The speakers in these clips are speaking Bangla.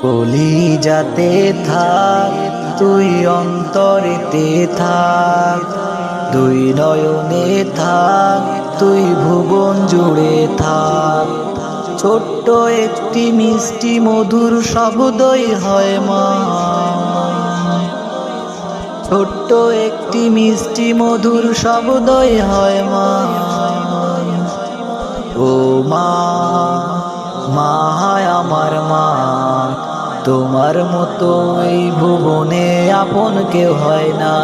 কলিজাতে থাক তুই অন্তরেতে থাক, দুই নয়নে থাক তুই ভুবন জুড়ে থাক। ছোট্ট একটি মিষ্টি মধুর শব্দই হয় মা, ছোট্ট একটি মিষ্টি মধুর শব্দই হয় মা। ও মা, মা আমার মা, তোমার মতো এই ভুবনে আপন কেউ হয় না,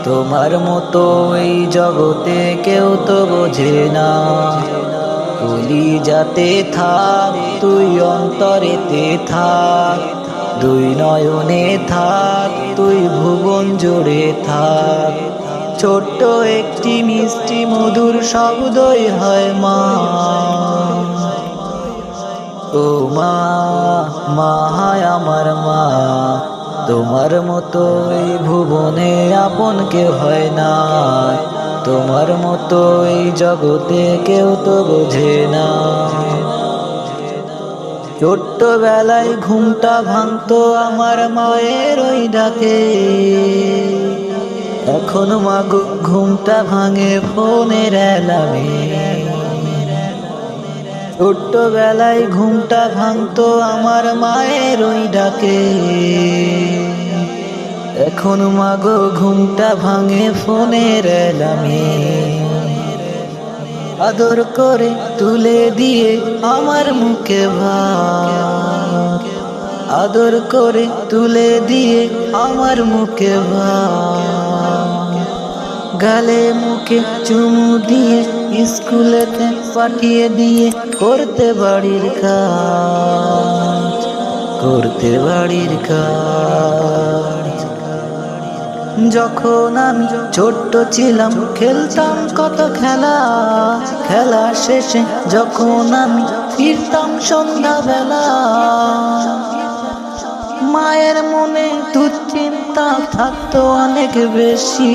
তোমার মতো এই জগতে কেউ তো বোঝে না। কলিজাতে থাক তুই অন্তরেতে থাক, দুই নয়নে থাক তুই ভুবন জুড়ে থাক। ছোট্ট একটি মিষ্টি মধুর শব্দই হয় মা। ও মা, মা আমার মা, তোমার মতো এই ভুবনে আপন কেউ হয় না, তোমার মতো এই জগতে কেউ তো বোঝে না। ছোট্টবেলায় ঘুমটা ভাঙতো আমার মায়ের ওই ডাকে, এখন মাগো ঘুমটা ভাঙে ফোনের অ্যালার্মে। ছোট্টবেলায় ঘুমটা ভাঙতো আমার মায়ের ওই ডাকে, এখন মাগো ঘুমটা ভাঙে ফোনের অ্যালার্মে। আদর করে তুলে দিয়ে আমার মুখে ভাত, আদর করে তুলে দিয়ে আমার মুখে ভাত, গালে মুখে চুমু দিয়ে স্কুলেতে পাঠিয়ে দিয়ে করতে বাড়ির কাজ, করতে বাড়ির কাজ। যখন আমি ছোট্ট ছিলাম খেলতাম কত খেলা, খেলা শেষে যখন আমি ফিরতাম সন্ধ্যাবেলা, মায়ের মনে দুশ্চিন্তা থাকতো অনেক বেশি,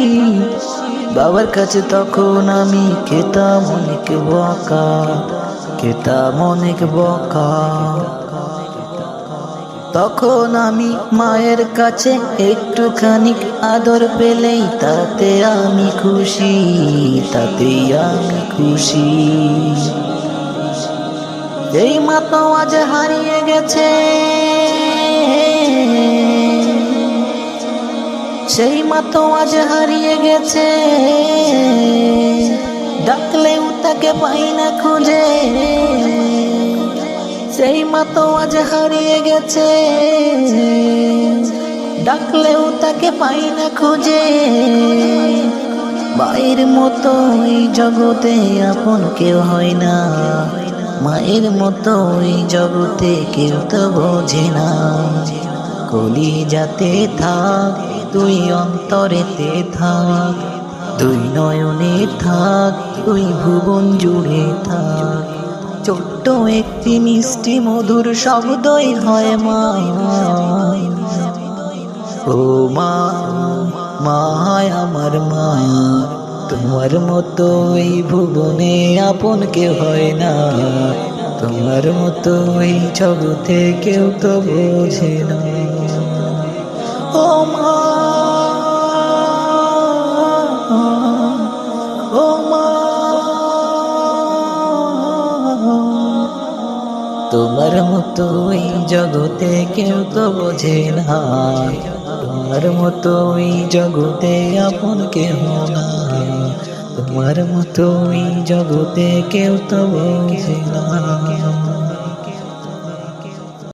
বাবার কাছে তখন আমি খেতাম অনেক বকা, খেতাম অনেক বকা। তখন আমি মায়ের কাছে একটুখানি আদর পেলেই তাতে আমি খুশি, তাতেই আমি খুশি। এই মা তো আজ হারিয়ে গেছে, সেই মা তো আজ হারিয়ে গেছে, ডাকলেও তাকে পাই না খুঁজে। সেই মা তো আজ হারিয়ে গেছে, ডাকলেও তাকে পাই না খুঁজে। মায়ের মতো এই জগতে আপন কেউ হয় না, মায়ের মতো এই জগতে কেউ তো বোঝে না। কলিজাতে থাক তুই অন্তরেতে থাক, দুই নয়নে থাক তুই ভুবন জুড়ে থাক। ছোট্ট একটি মিষ্টি মধুর শব্দই হয় মা। ও মা, মা আমার মা, তোমার মতো এই ভুবনে আপন কেউ হয় না, তোমার মতো এই জগতে কেউ তো বোঝে না। ও মা, ও মা, তোমার মতো এই জগতে কেউ তো বোঝে না, তোমার মতো এই জগতে আপন কেউ না, তোমার মতো এই জগতে কেউ তো বোঝে না।